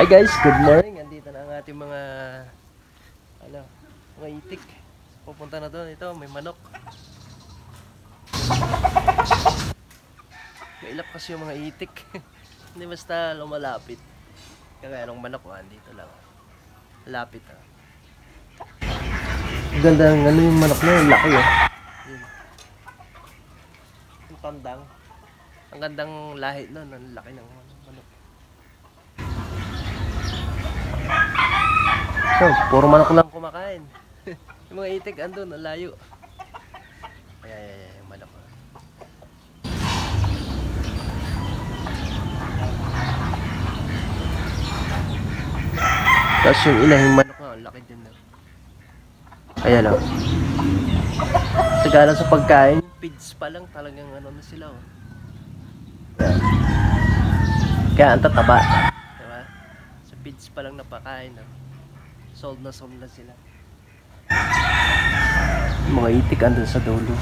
Hi guys, good morning. Andito na ang ating mga mga itik. Pupunta na doon. Ito, may manok. May ilap kasi yung mga itik. Hindi basta lumalapit. Kaya ng manok, andito lang. Lapit ha. Ganda ng yung manok na yun, laki oh. Yun. Yung tandang. Ang gandang lahi nun, ang laki ng manok. So, puro manok lang kumakain. Yung mga itik andun, ang layo. Ay, yung manok. Tapos yung inahing manok nga, ang laki din na. Ayan o. Tagalan sa pagkain, feeds pa lang talagang ano na sila oh. Kaya ang tataba. Diba? Sa feeds pa lang napakain oh. Sold na sila. Mga itik andun sa dulo.